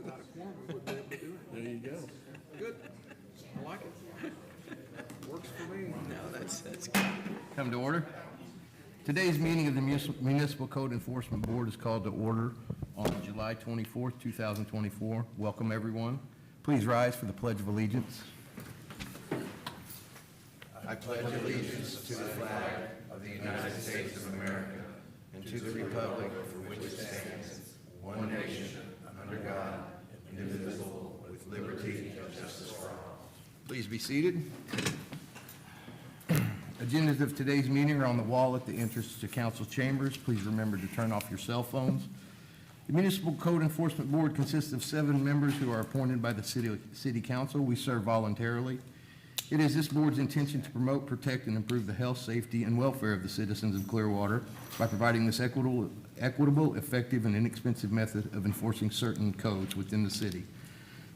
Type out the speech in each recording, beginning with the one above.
without a quorum, we wouldn't be able to do it. There you go. Good. I like it. Works for me. No, that's good. Come to order. Today's meeting of the Municipal Code Enforcement Board is called to order on July 24th, 2024. Welcome, everyone. Please rise for the Pledge of Allegiance. I pledge allegiance to the flag of the United States of America and to the republic for which it stands, one nation, under God, indivisible, with liberty and justice for all. Please be seated. Agendas of today's meeting are on the wall at the entrance to council chambers. Please remember to turn off your cell phones. The Municipal Code Enforcement Board consists of 7 members who are appointed by the City Council. We serve voluntarily. It is this board's intention to promote, protect, and improve the health, safety, and welfare of the citizens of Clearwater by providing this equitable, effective, and inexpensive method of enforcing certain codes within the city.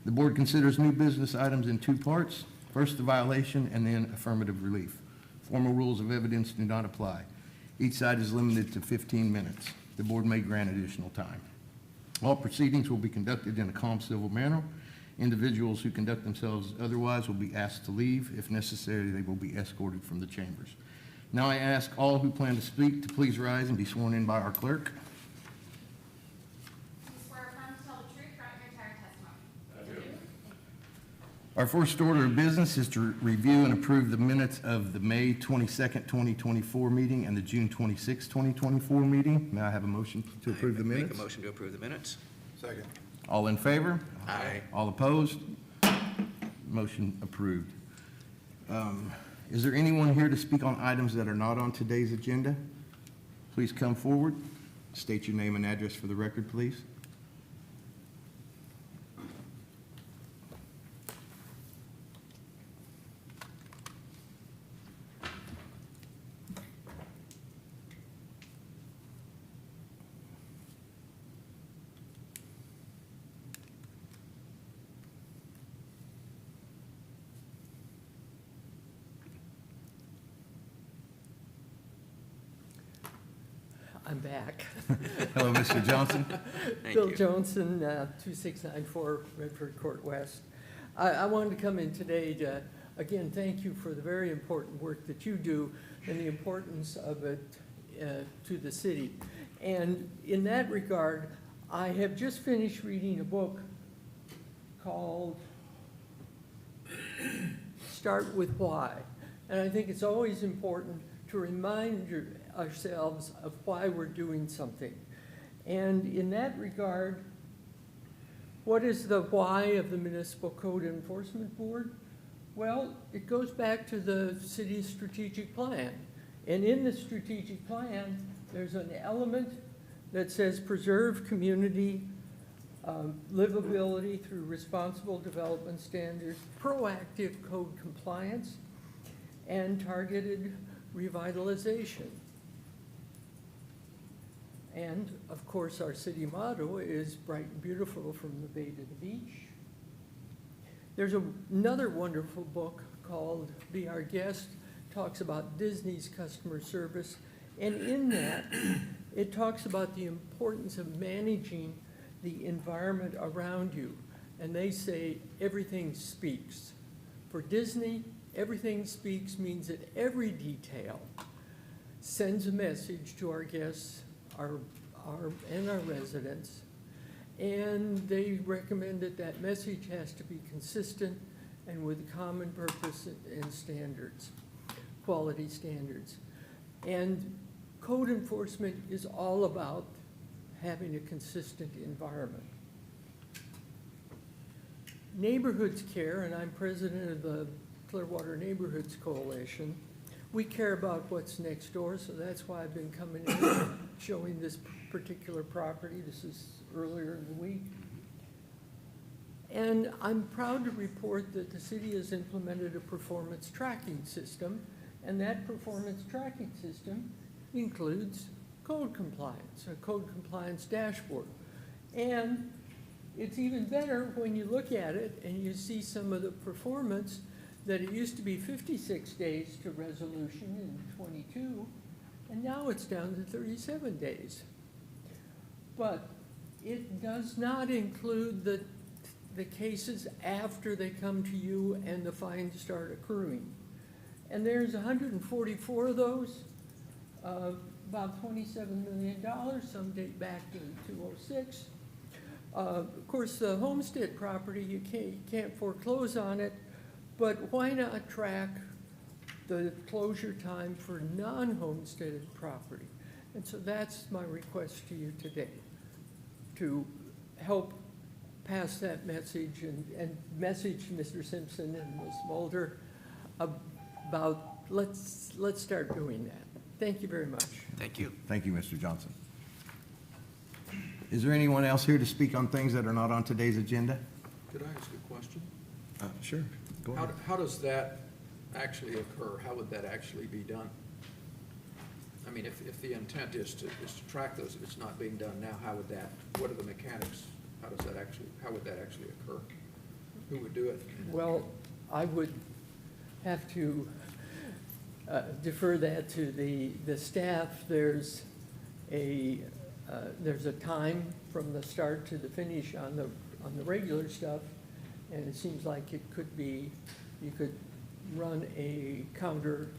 The board considers new business items in 2 parts. First, the violation, and then affirmative relief. Formal rules of evidence do not apply. Each side is limited to 15 minutes. The board may grant additional time. All proceedings will be conducted in a calm, civil manner. Individuals who conduct themselves otherwise will be asked to leave. If necessary, they will be escorted from the chambers. Now I ask all who plan to speak to please rise and be sworn in by our clerk. You swear affirm to tell the truth throughout your entire testimony? I do. Our first order of business is to review and approve the minutes of the May 22nd, 2024 meeting and the June 26th, 2024 meeting. May I have a motion to approve the minutes? Make a motion to approve the minutes. Second. All in favor? Aye. All opposed? Motion approved. Is there anyone here to speak on items that are not on today's agenda? Please come forward. State your name and address for the record, please. I'm back. Hello, Mr. Johnson. Thank Bill you. Johnson, 2694 Redford Court West. I wanted to come in today to, again, thank you for the very important work that you do and the importance of it to the city. And in that regard, I have just finished reading a book called Start With Why. And I think it's always important to remind ourselves of why we're doing something. And in that regard, what is the why of the Municipal Code Enforcement Board? Well, it goes back to the city's strategic plan. And in the strategic plan, there's an element that says preserve community livability through responsible development standards, proactive code compliance, and targeted revitalization. And, of course, our city motto is bright and beautiful from the bay to the beach. There's another wonderful book called Be Our Guest, talks about Disney's customer service. And in that, it talks about the importance of managing the environment around you. And they say everything speaks. For Disney, everything speaks means that every detail sends a message to our guests and our residents, and they recommend that that message has to be consistent and with common purpose and standards, quality standards. And code enforcement is all about having a consistent environment. Neighborhoods care, and I'm president of the Clearwater Neighborhoods Coalition. We care about what's next door, so that's why I've been coming in showing this particular property. This is earlier in the week. And I'm proud to report that the city has implemented a performance tracking system, and that performance tracking system includes code compliance, a code compliance dashboard. And it's even better when you look at it and you see some of the performance that it used to be 56 days to resolution in 22, and now it's down to 37 days. But It does not include the cases after they come to you and the fines start accruing. And there's 144 of those, about $27 million, some date back to 2006. Of course, the homestead property, you can't foreclose on it, but why not track the closure time for non-homesteaded property? And so that's my request to you today, to help pass that message and message Mr. Simpson and Ms. Mulder about let's start doing that. Thank you very much. Thank you. Thank you, Mr. Johnson. Is there anyone else here to speak on things that are not on today's agenda? Could I ask a question? Sure. Go How does that actually occur? How would that actually be done? I mean, if the intent is to track those, if it's not being done now, what are the mechanics? How would that actually occur? Who would do it? Well, I would have to defer that to the staff. There's a time from the start to the finish on the regular stuff, and it seems like it could be, you could run a counter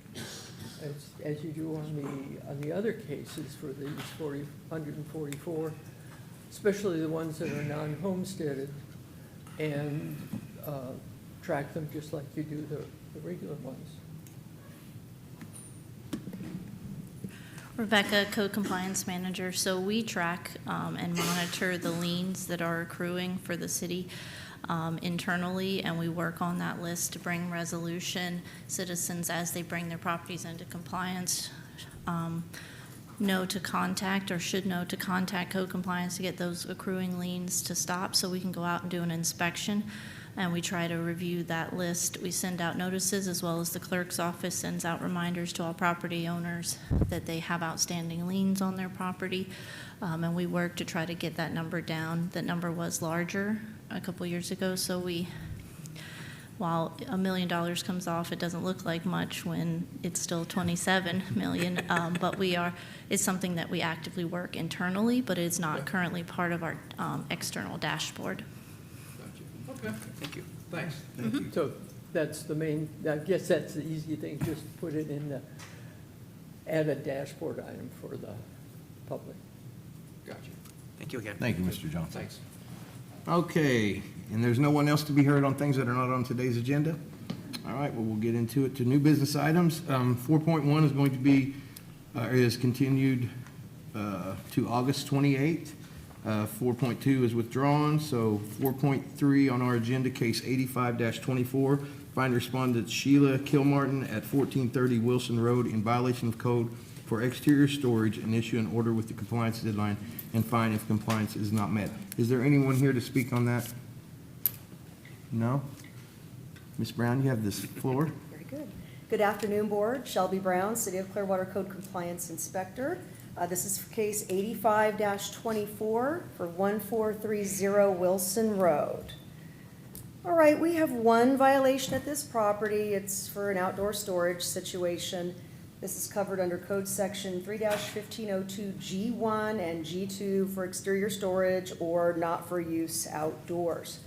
as you do on the other cases for these 144, especially the ones that are non-homesteaded, and track them just like you do the regular ones. Rebecca, Code Compliance Manager. So we track and monitor the liens that are accruing for the city internally, and we work on that list to bring resolution. Citizens, as they bring their properties into compliance, know to contact or should know to contact Code Compliance to get those accruing liens to stop so we can go out and do an inspection. And we try to review that list. We send out notices, as well as the clerk's office sends out reminders to all property owners that they have outstanding liens on their property. And we work to try to get that number down. That number was larger a couple years ago, so while $1 million comes off, it doesn't look like much when it's still 27 million. But it's something that we actively work internally, but it's not currently part of our external dashboard. Gotcha. Okay. Thank you. Thanks. So that's the main, I guess that's the easy thing, just put it in add a dashboard item for the public. Gotcha. Thank you again. Thank you, Mr. Johnson. Thanks. Okay, and there's no one else to be heard on things that are not on today's agenda? All right, well, we'll get into it to new business items. 4.1 is going to be, is continued to August 28th. 4.2 is withdrawn, so 4.3 on our agenda, case 85-24. Find respondent Sheila Kilmartin at 1430 Wilson Road in violation of code for exterior storage, and issue an order with the compliance deadline and fine if compliance is not met. Is there anyone here to speak on that? No? Ms. Brown, you have this floor. Very good. Good afternoon, Board. Shelby Brown, City of Clearwater Code Compliance Inspector. This is for case 85-24 for 1430 Wilson Road. All right, we have one violation at this property. It's for an outdoor storage situation. This is covered under Code Section 3-1502 G1 and G2 for exterior storage or not for use outdoors.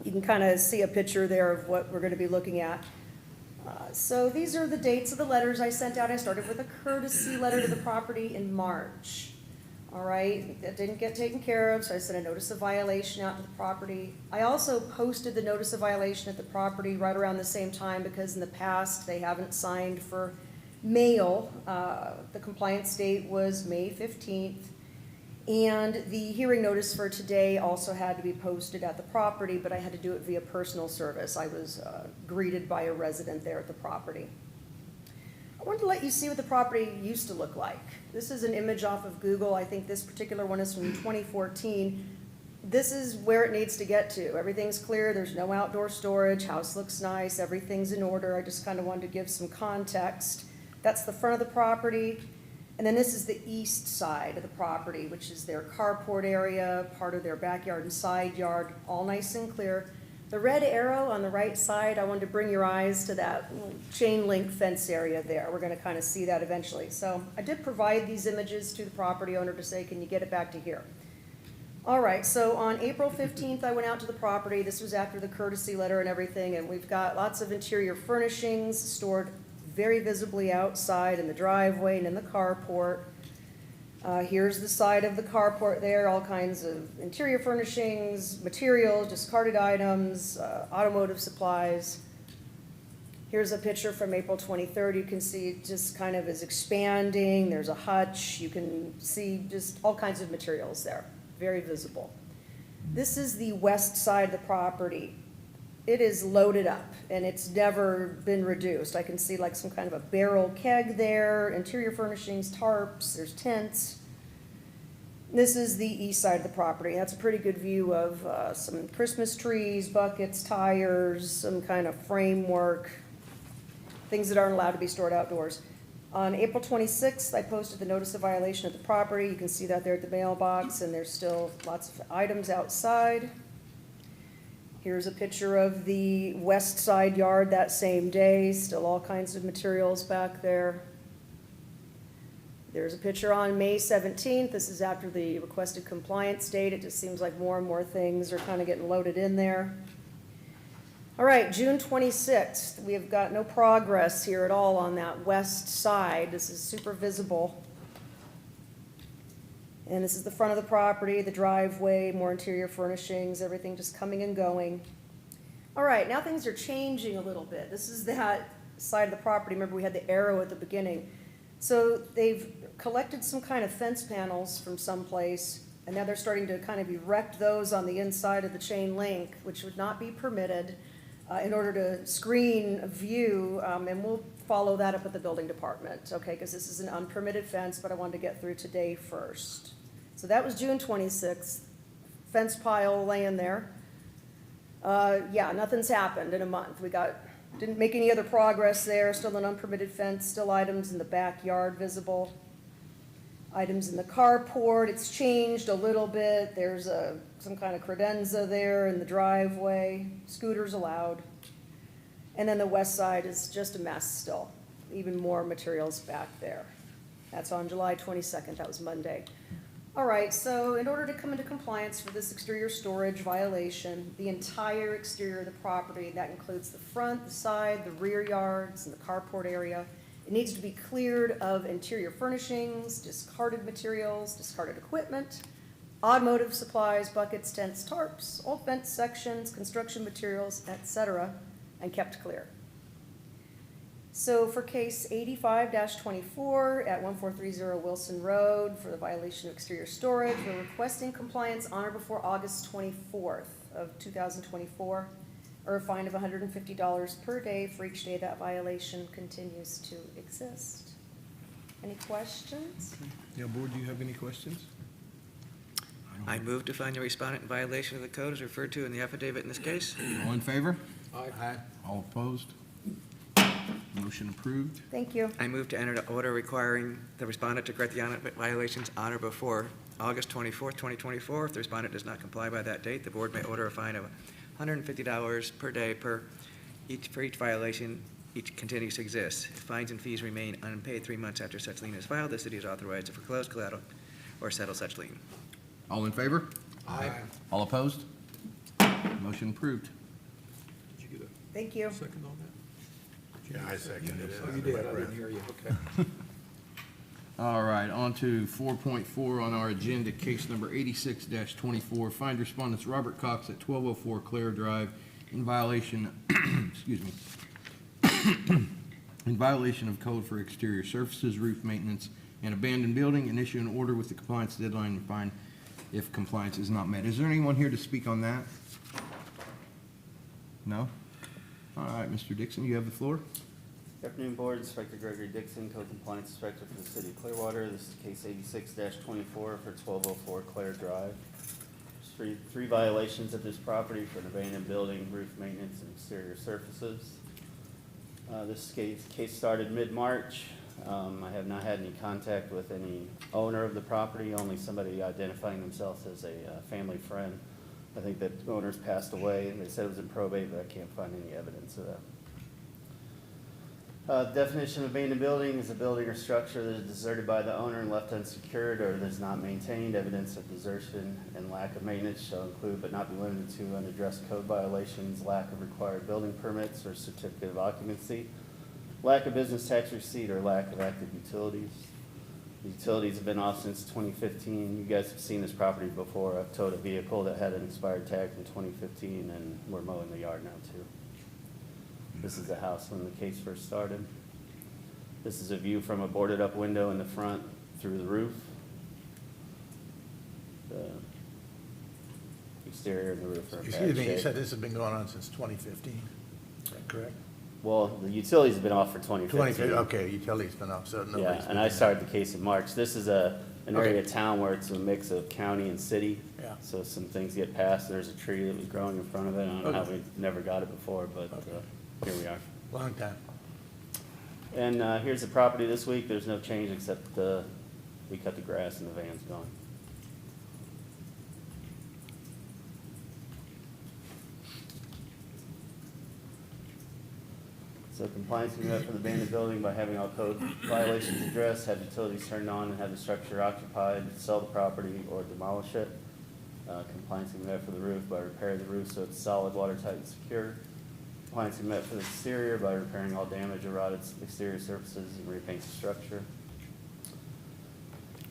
You can kind of see a picture there of what we're going to be looking at. So these are the dates of the letters I sent out. I started with a courtesy letter to the property in March. All right, that didn't get taken care of, so I sent a notice of violation out to the property. I also posted the notice of violation at the property right around the same time because in the past they haven't signed for mail. The compliance date was May 15th. And the hearing notice for today also had to be posted at the property, but I had to do it via personal service. I was greeted by a resident there at the property. I wanted to let you see what the property used to look like. This is an image off of Google. I think this particular one is from 2014. This is where it needs to get to. Everything's clear. There's no outdoor storage. House looks nice. Everything's in order. I just kind of wanted to give some context. That's the front of the property. And then this is the east side of the property, which is their carport area, part of their backyard and side yard, all nice and clear. The red arrow on the right side, I wanted to bring your eyes to that chain link fence area there. We're going to kind of see that eventually. So I did provide these images to the property owner to say, can you get it back to here? All right, so on April 15th, I went out to the property. This was after the courtesy letter and everything, and we've got lots of interior furnishings stored very visibly outside in the driveway and in the carport. Here's the side of the carport there, all kinds of interior furnishings, materials, discarded items, automotive supplies. Here's a picture from April 23rd. You can see it just kind of is expanding. There's a hutch. You can see just all kinds of materials there, very visible. This is the west side of the property. It is loaded up, and it's never been reduced. I can see like some kind of a barrel keg there, interior furnishings, tarps, there's tents. This is the east side of the property. That's a pretty good view of some Christmas trees, buckets, tires, some kind of framework, things that aren't allowed to be stored outdoors. On April 26th, I posted the notice of violation of the property. You can see that there at the mailbox, and there's still lots of items outside. Here's a picture of the west side yard that same day, still all kinds of materials back there. There's a picture on May 17th. This is after the requested compliance date. It just seems like more and more things are kind of getting loaded in there. All right, June 26th, we have got no progress here at all on that west side. This is super visible. And this is the front of the property, the driveway, more interior furnishings, everything just coming and going. All right, now things are changing a little bit. This is that side of the property. Remember, we had the arrow at the beginning. So they've collected some kind of fence panels from someplace, and now they're starting to kind of erect those on the inside of the chain link, which would not be permitted in order to screen a view, and we'll follow that up with the building department, okay, because this is an unpermitted fence, but I wanted to get through today first. So that was June 26th, fence pile laying there. Yeah, nothing's happened in a month. Didn't make any other progress there, still an unpermitted fence, still items in the backyard visible. Items in the carport, it's changed a little bit. There's some kind of credenza there in the driveway, scooters allowed. And then the west side is just a mess still, even more materials back there. That's on July 22nd, that was Monday. All right, so in order to come into compliance for this exterior storage violation, the entire exterior of the property, that includes the front, the side, the rear yards, and the carport area, it needs to be cleared of interior furnishings, discarded materials, discarded equipment, automotive supplies, buckets, tents, tarps, old fence sections, construction materials, etc., and kept clear. So for case 85-24 at 1430 Wilson Road for the violation of exterior storage, we're requesting compliance on or before August 24th of 2024, or a fine of $150 per day for each day that violation continues to exist. Any questions? Yeah, board, do you have any questions? I move to find the respondent in violation of the code as referred to in the affidavit in this case. All in favor? Aye. All opposed? Motion approved. Thank you. I move to enter the order requiring the respondent to correct the violations on or before August 24th, 2024. If the respondent does not comply by that date, the board may order a fine of $150 per day for each violation each continues to exist. If fines and fees remain unpaid 3 months after such lien is filed, the city is authorized to foreclose collateral or settle such lien. All in favor? Aye. All opposed? Motion approved. Did you get Thank you. a second on that? Yeah, I second it. Oh, you did, I didn't hear you, okay. All right, on to 4.4 on our agenda, case number 86-24. Find respondents Robert Cox at 1204 Clare Drive in violation, excuse me, in violation of code for exterior surfaces, roof maintenance, and abandoned building, and issue an order with the compliance deadline and fine if compliance is not met. Is there anyone here to speak on that? No? All right, Mr. Dixon, you have the floor. Good afternoon, Board. Inspector Gregory Dixon, Code Compliance Inspector for the City of Clearwater. This is case 86-24 for 1204 Clare Drive. There's three violations of this property for an abandoned building, roof maintenance, and exterior surfaces. This case started mid-March. I have not had any contact with any owner of the property, only somebody identifying themselves as a family friend. I think that the owner's passed away. They said it was in probate, but I can't find any evidence of that. Definition of abandoned building is a building or structure that is deserted by the owner and left unsecured or that is not maintained. Evidence of desertion and lack of maintenance shall include but not be limited to unaddressed code violations, lack of required building permits or certificate of occupancy, lack of business tax receipt, or lack of active utilities. The utilities have been off since 2015. You guys have seen this property before. I've towed a vehicle that had an expired tag from 2015, and we're mowing the yard now too. This is the house when the case first started. This is a view from a boarded up window in the front through the roof. The exterior and the roof are in bad Excuse me, you shape. said this has been going on since 2015, is that correct? Well, the utilities have been off for 2015. Okay, utility's been off, so nobody's. Yeah, and been I there. started the case in March. This is an area Okay. of town where it's a mix of county and city. Yeah. So some things get passed. There's a tree that was growing in front of it. I don't know how Okay. we never got it before, but here we are. Long time. And here's the property this week. There's no change except we cut the grass and the van's gone. So compliance can be met for the abandoned building by having all code violations addressed, have utilities turned on, and have the structure occupied, sell the property, or demolish it. Compliance can be met for the roof by repairing the roof so it's solid, watertight, and secure. Compliance can be met for the exterior by repairing all damaged or rotted exterior surfaces and repaint the structure.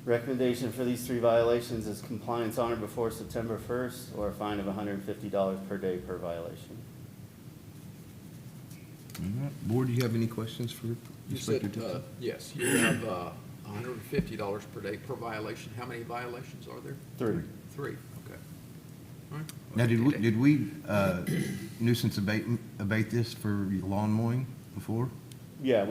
Recommendation for these 3 violations is compliance on or before September 1st, or a fine of $150 per day per violation. All right. Board, do you have any questions for You Inspector said, Dixon? yes, you have $150 per day per violation. How many violations are there? 3. 3, okay. All right. Now, did we nuisance abate this for lawn mowing before? Yeah,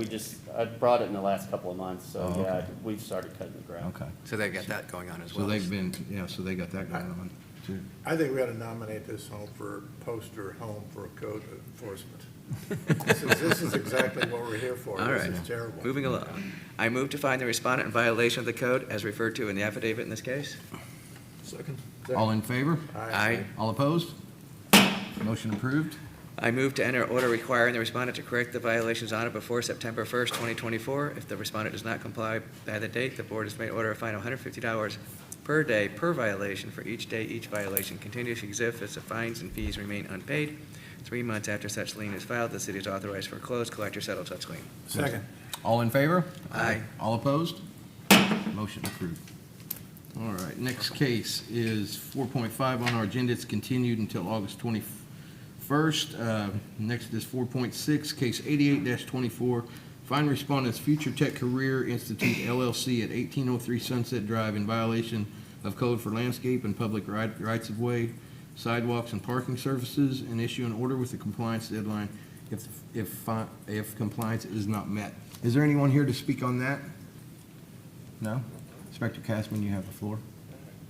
I brought it in the last couple of months, so Oh, yeah, okay. we've started cutting the grass. Okay. So they got that going on as So well. they've been, so they got that going on too. I think we ought to nominate this home for poster home for code enforcement. This is exactly what we're here for. All This right. is terrible. Moving along. I move to find the respondent in violation of the code as referred to in the affidavit in this case. Second? All in favor? Aye. All opposed? Motion approved. I move to enter order requiring the respondent to correct the violations on or before September 1st, 2024. If the respondent does not comply by the date, the board has made order a fine of $150 per day per violation for each day each violation continues to exist if the fines and fees remain unpaid. 3 months after such lien is filed, the city is authorized to foreclose, collect, or settle such lien. Second. All in favor? Aye. All opposed? Motion approved. All right, next case is 4.5 on our agenda. It's continued until August 21st. Next is 4.6, case 88-24. Find respondents Future Tech Career Institute LLC at 1803 Sunset Drive in violation of code for landscape and public rights-of-way, sidewalks, and parking services, and issue an order with a compliance deadline if compliance is not met. Is there anyone here to speak on that? No? Inspector Castman, you have the floor.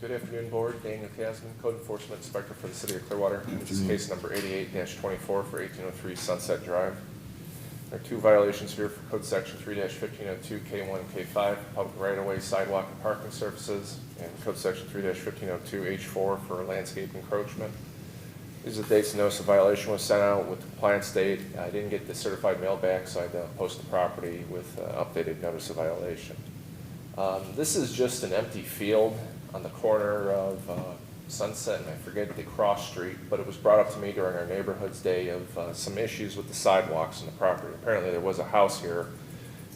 Good afternoon, Board. Daniel Kasman, Code Enforcement Inspector for the City of Clearwater. This is case number 88-24 for 1803 Sunset Drive. There are 2 violations here for Code Section 3-1502 K1, K5, public right-of-way, sidewalk, and parking surfaces, and Code Section 3-1502 H4 for landscape encroachment. These are the dates the notice of violation was sent out with the compliance date. I didn't get the certified mail back, so I had to post the property with updated notice of violation. This is just an empty field on the corner of Sunset and I forget the cross street, but it was brought up to me during our neighborhood's day of some issues with the sidewalks and the property. Apparently there was a house here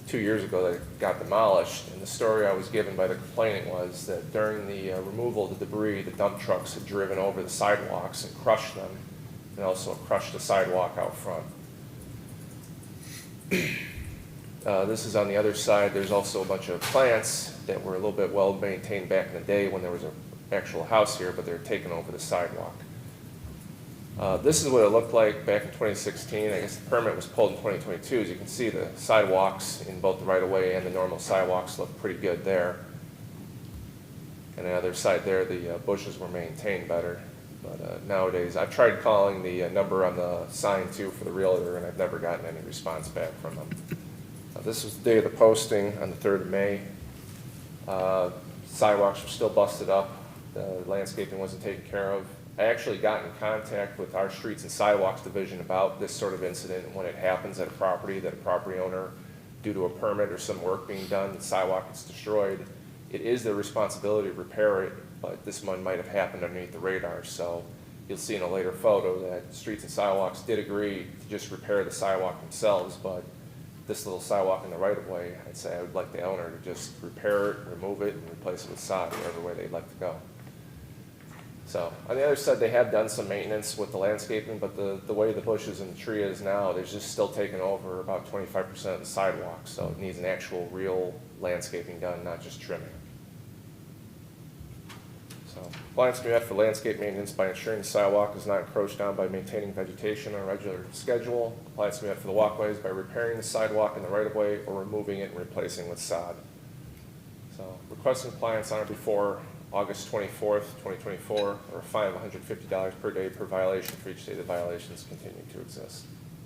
2 years ago that got demolished, and the story I was given by the complainant was that during the removal of the debris, the dump trucks had driven over the sidewalks and crushed them, and also crushed the sidewalk out front. This is on the other side. There's also a bunch of plants that were a little bit well maintained back in the day when there was an actual house here, but they're taking over the sidewalk. This is what it looked like back in 2016. I guess the permit was pulled in 2022. As you can see, the sidewalks in both the right-of-way and the normal sidewalks look pretty good there. And on the other side there, the bushes were maintained better. But nowadays, I've tried calling the number on the sign too for the realtor, and I've never gotten any response back from them. This was the day of the posting on the 3rd of May. Sidewalks were still busted up. The landscaping wasn't taken care of. I actually got in contact with our Streets and Sidewalks Division about this sort of incident. When it happens at a property, that a property owner, due to a permit or some work being done, the sidewalk gets destroyed, it is their responsibility to repair it, but this one might have happened underneath the radar. So you'll see in a later photo that Streets and Sidewalks did agree to just repair the sidewalk themselves, but this little sidewalk in the right-of-way, I'd say I would like the owner to just repair it, remove it, and replace it with sod, whatever way they'd like to go. So, on the other side, they have done some maintenance with the landscaping, but the way the bushes and the tree is now, there's just still taking over about 25% of the sidewalk, so it needs an actual real landscaping done, not just trimming. So, compliance can be met for landscape maintenance by ensuring the sidewalk is not encroached on by maintaining vegetation on a regular schedule. Compliance can be met for the walkways by repairing the sidewalk in the right-of-way or removing it and replacing with sod. So, requesting compliance on or before August 24th, 2024, or a fine of $150 per day per violation for each day the violations continue to exist.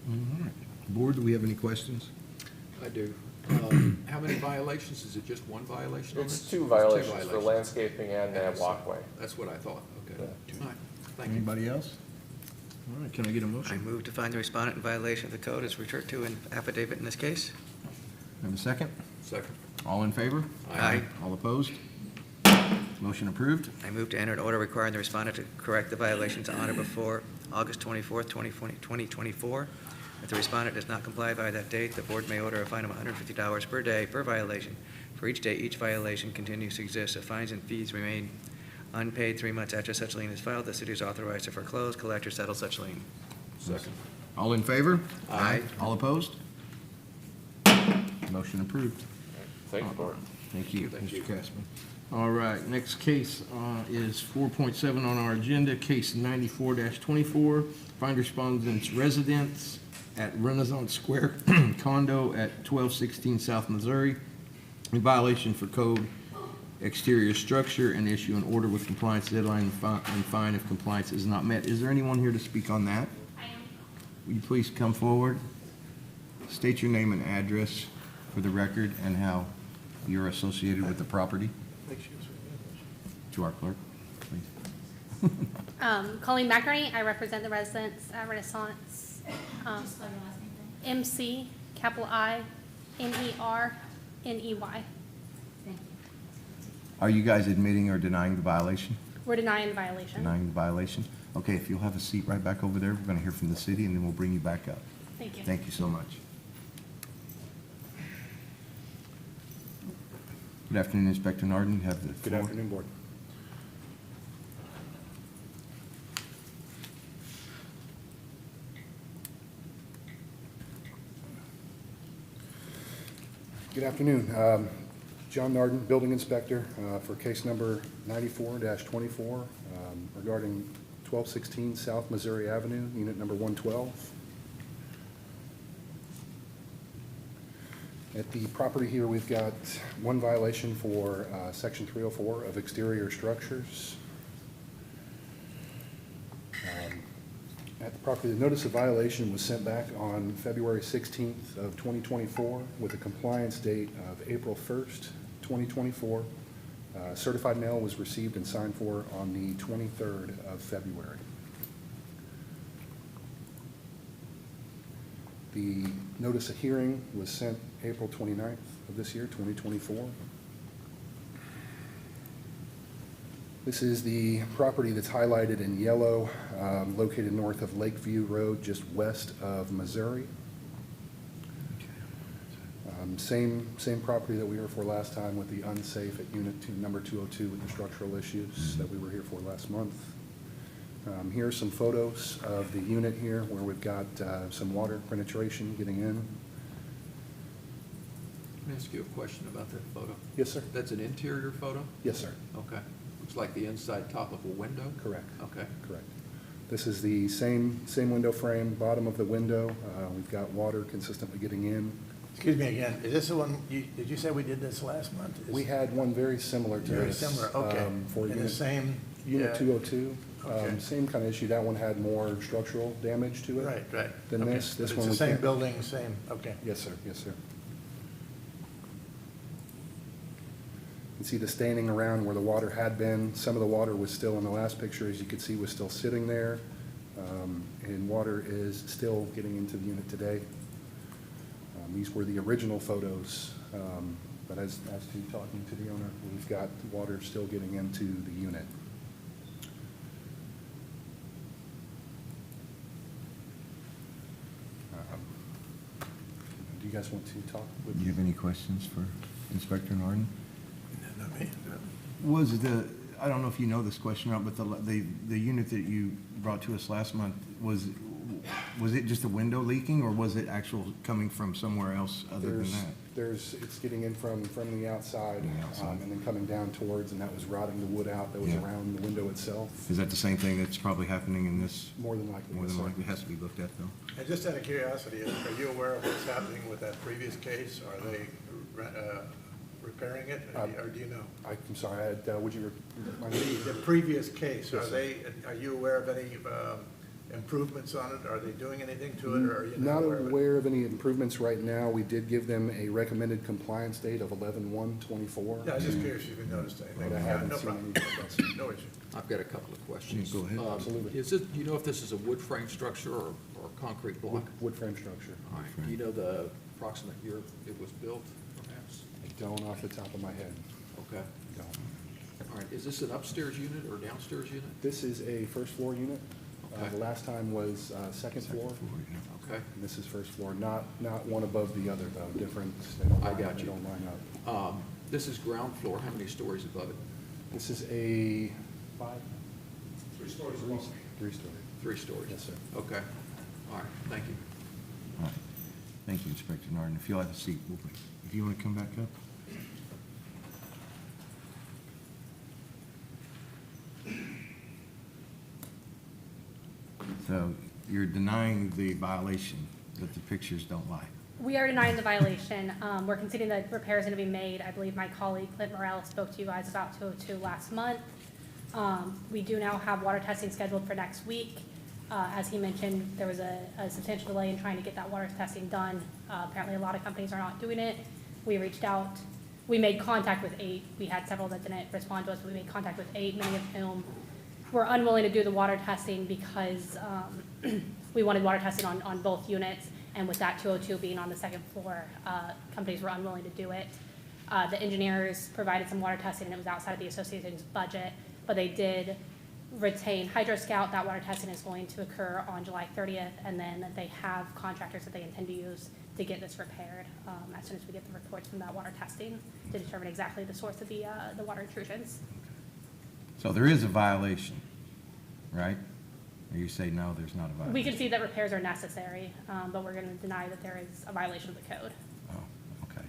All right. Board, do we have any questions? I do. How many violations? Is it just one violation on It's this? two It's violations for landscaping and that Yes. walkway. That's what I thought, okay. Yeah. All right, thank you. Anybody else? All right, can I get a I motion? move to find the respondent in violation of the code as referred to in affidavit in this case. Have a second? Second. All in favor? Aye. All opposed? Motion approved. I move to enter an order requiring the respondent to correct the violations on or before August 24th, 2024. If the respondent does not comply by that date, the board may order a fine of $150 per day per violation. For each day each violation continues to exist, if fines and fees remain unpaid 3 months after such lien is filed, the city is authorized to foreclose, collect, or settle such lien. Second. All in favor? Aye. All opposed? Motion approved. Thank you, Board. Thank you, Thank you. Mr. Cashman. All right, next case is 4.7 on our agenda, case 94-24. Find respondent's residence at Renaissance Square condo at 1216 South Missouri in violation for code exterior structure, and issue an order with compliance deadline and fine if compliance is not met. Is there anyone here to speak on that? I am. Will you please come forward? State your name and address for the record and how you're associated with the property. To our clerk, please. Colleen McInerney, I represent the residents at Renaissance. Just spell your last name for me. MC, capital I, NERNEY. Thank you. Are you guys admitting or denying the violation? We're denying the violation. Denying the violation? Okay, if you'll have a seat right back over there, we're going to hear from the city, and then we'll bring you back up. Thank you. Thank you so much. Good afternoon, Inspector Narden. You have the Good floor. afternoon, Board. Good afternoon. John Narden, Building Inspector, for case number 94-24 regarding 1216 South Missouri Avenue, unit number 112. At the property here, we've got one violation for section 304 of exterior structures. At the property, the notice of violation was sent back on February 16th of 2024 with a compliance date of April 1st, 2024. Certified mail was received and signed for on the 23rd of February. The notice of hearing was sent April 29th of this year, 2024. This is the property that's highlighted in yellow, located north of Lakeview Road, just west of Missouri. Same property that we were for last time with the unsafe at number 202 with the structural issues that we were here for last month. Here are some photos of the unit here where we've got some water penetration getting in. Can I ask you a question about that photo? Yes, sir. That's an interior photo? Yes, sir. Okay. Looks like the inside top of a window? Correct. Okay. Correct. This is the same window frame, bottom of the window. We've got water consistently getting in. Excuse me again, is this the one, did you say we did this last month? We had one very similar to Very this. similar, okay. For And the unit, same? unit yeah. 202. Okay. Same kind of issue. That one had more structural damage to it. Right. Than Okay. this. This But one it's we the same can't- building, same, okay. Yes, sir. Yes, sir. can see the staining around where the water had been. Some of the water was still in the last picture, as you can see, was still sitting there. And water is still getting into the unit today. These were the original photos, but as to talking to the owner, we've got water still getting into the unit. Do you guys want to talk Do with? you have any questions for Inspector Narden? Not me. Was I don't know if you know this question or not, but the unit that you brought to us last month, was it just a window leaking, or was it actual coming from somewhere else other than that? It's getting in from the outside, From the outside. and then coming down towards, and that was rotting the wood out that was Yeah. around the window itself. Is that the same thing that's probably happening in this? More than likely. More yes, than sir. likely, it has to be looked at, though. And just out of curiosity, are you aware of what's happening with that previous case? Are they repairing it, or do you know? I'm sorry, would you remind me? The previous case, Yes, sir. are you aware of any improvements on it? Are they doing anything to it, or are you Not not aware of it? aware of any improvements right now. We did give them a recommended compliance date of 11/1/24. Yeah, I was just curious if you noticed anything. But I Yeah, haven't no seen problem. anything. No issue. I've got a couple of questions. Go ahead. Absolutely. Do you know if this is a wood frame structure or concrete block? Wood frame structure. All right. Do you know the approximate year it was built, perhaps? I don't off the top of my head. Okay. Don't. All right. Is this an upstairs unit or downstairs unit? This is a first floor unit. Okay. The last time was second floor, Okay. and this is first floor. Not one above the other, though. Different. I got They you. don't line up. This is ground floor. How many stories above it? This is a five? 3 stories. 3-story. 3 stories? Yes, sir. Okay. All right. Thank you. All right. Thank you, Inspector Narden. If you'll have a seat, if you want to come back up. So you're denying the violation, that the pictures don't lie? We are denying the violation. We're conceding that repairs are going to be made. I believe my colleague Clint Morrell spoke to you guys about 202 last month. We do now have water testing scheduled for next week. As he mentioned, there was a substantial delay in trying to get that water testing done. Apparently, a lot of companies are not doing it. We reached out. We made contact with 8. We had several that didn't respond to us, but we made contact with 8, many of whom were unwilling to do the water testing because we wanted water testing on both units. And with that 202 being on the second floor, companies were unwilling to do it. The engineers provided some water testing, and it was outside of the association's budget, but they did retain Hydro Scout. That water testing is going to occur on July 30th, and then they have contractors that they intend to use to get this repaired as soon as we get the reports from that water testing to determine exactly the source of the water intrusions. So there is a violation, right? Or you say, no, there's not a violation? We can see that repairs are necessary, but we're going to deny that there is a violation of the code. Oh, okay.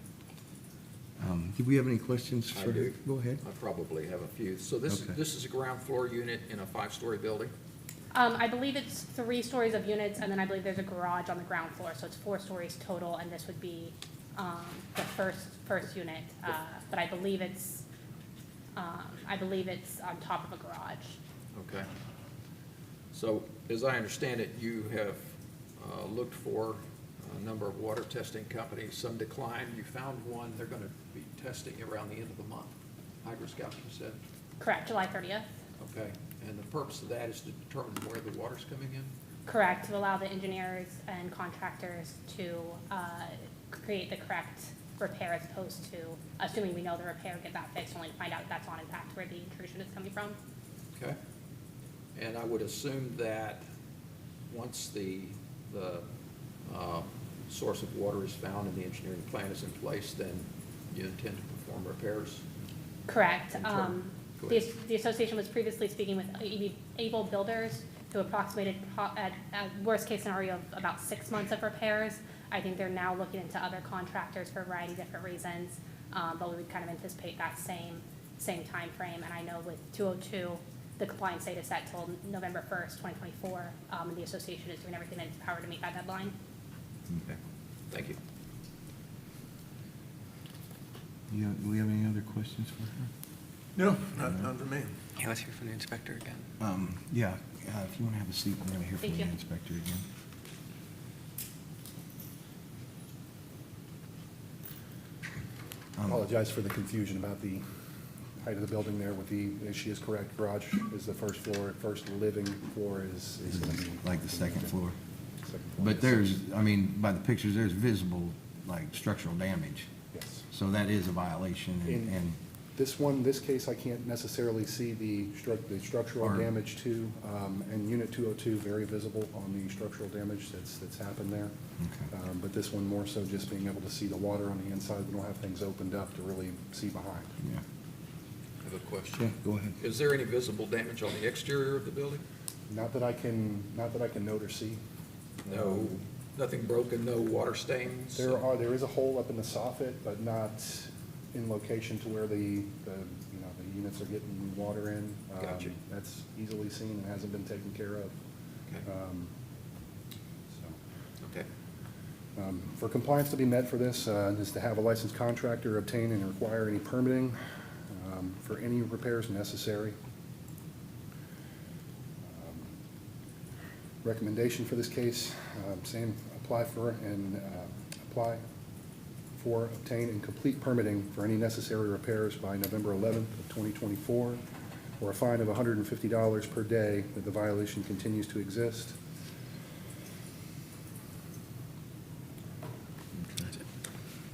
Do we have any questions I for? do. Go ahead. I probably have a few. So this Okay. is a ground floor unit in a 5-story building? I believe it's 3 stories of units, and then I believe there's a garage on the ground floor, so it's 4 stories total, and this would be the first unit. But I believe it's on top of a garage. Okay. So, as I understand it, you have looked for a number of water testing companies, some declined. You found one, they're going to be testing around the end of the month. Hydro Scout, you said? Correct, July 30th. Okay. And the purpose of that is to determine where the water's coming in? Correct, to allow the engineers and contractors to create the correct repair as opposed to assuming we know the repair, get that fixed, only to find out that's not in fact where the intrusion is coming from. Okay. And I would assume that once the source of water is found and the engineering plan is in place, then you intend to perform repairs? Correct. Go ahead. The association was previously speaking with Able Builders, who approximated at worst case scenario of about 6 months of repairs. I think they're now looking into other contractors for a variety of different reasons, but we would kind of anticipate that same timeframe. And I know with 202, the compliance date is set till November 1st, 2024, and the association is doing everything in its power to meet that deadline. Okay. Thank you. Do we have any other questions for her? No, not for me. Yeah, let's hear from the inspector again. Yeah, if you want to have a seat, we're going to hear from Thank the you. inspector again. Apologize for the confusion about the height of the building there with the, she is correct, garage is the first floor, first living floor is going to be. Like the second floor. Second floor, But yes. there's, I mean, by the pictures, there's visible, like, structural damage. Yes. So that is a violation, In and this case, I can't necessarily see the structural Or- damage too, and unit 202, very visible on the structural damage that's happened there. Okay. But this one more so just being able to see the water on the inside, we don't have things opened up to really see behind. yeah. I have a question. Go ahead. Is there any visible damage on the exterior of the building? Not that I can note or see. No, nothing broken, no water stains? There is a hole up in the soffit, but not in location to where the units are getting water in. Gotcha. That's easily seen and hasn't been taken care of. Okay. So, Okay. For compliance to be met for this, is to have a licensed contractor obtain and require any permitting for any repairs necessary. Recommendation for this case, same, apply for, obtain, and complete permitting for any necessary repairs by November 11th of 2024, or a fine of $150 per day that the violation continues to exist.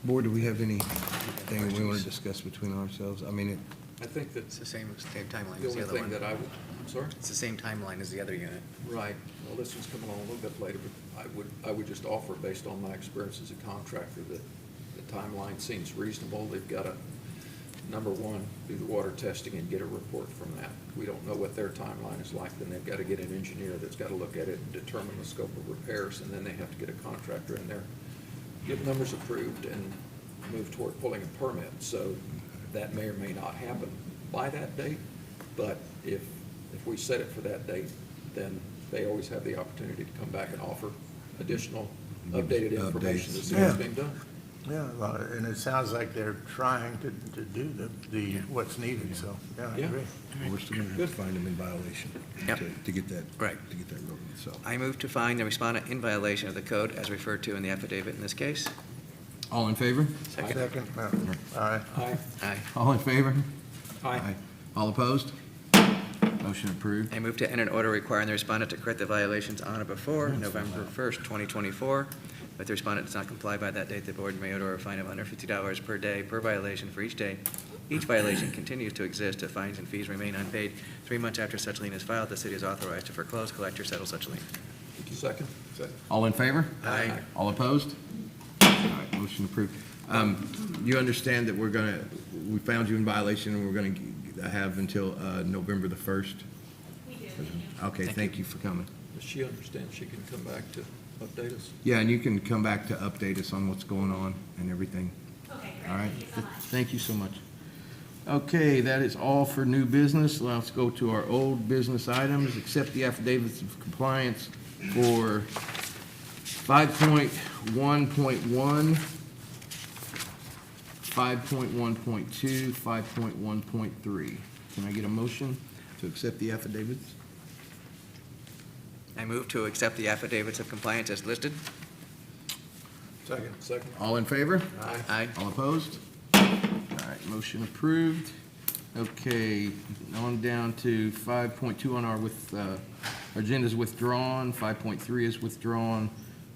Board, do we have anything we want to discuss between ourselves? I mean, I think that It's the same timeline the as the only other thing one. that I would, I'm sorry? It's the same timeline as the other unit. Right, well, this one's coming along a little bit later, but I would just offer, based on my experience as a contractor, that the timeline seems reasonable. They've got to, number one, do the water testing and get a report from that. We don't know what their timeline is like, then they've got to get an engineer that's got to look at it and determine the scope of repairs, and then they have to get a contractor in there, get numbers approved, and move toward pulling a permit. So that may or may not happen by that date, but if we set it for that date, then they always have the opportunity to come back and offer additional updated information to see what's Yeah. being done. Yeah, and it sounds like they're trying to do the what's needed, so, yeah, I Yeah. agree. we're still going to find them in violation Yep. to get that, Right. to get that rolling, so. I move to find the respondent in violation of the code as referred to in the affidavit in this case. All in favor? Second, all right. Aye. Aye. All in favor? Aye. All opposed? Motion approved. I move to enter an order requiring the respondent to correct the violations on or before November 1st, 2024. If the respondent does not comply by that date, the board may order a fine of $150 per day per violation for each day. Each violation continues to exist if fines and fees remain unpaid. 3 months after such lien is filed, the city is authorized to foreclose, collect, or settle such lien. Second? All in favor? Aye. All opposed? All right, motion approved. You understand that we found you in violation, and we're going to have until November the 1st? We do. Okay, thank you for coming. Does she understand she can come back to update us? Yeah, and you can come back to update us on what's going on and everything. Okay, All right? Thank you so much. Thank you so much. Okay, that is all for new business. Let's go to our old business items. Accept the affidavits of compliance for 5.1.1, 5.1.2, 5.1.3. Can I get a motion to accept the affidavits? I move to accept the affidavits of compliance as listed. Second? All in favor? Aye. Aye. All opposed? All right, motion approved. Okay, on down to 5.2 on our agenda is withdrawn, 5.3 is withdrawn,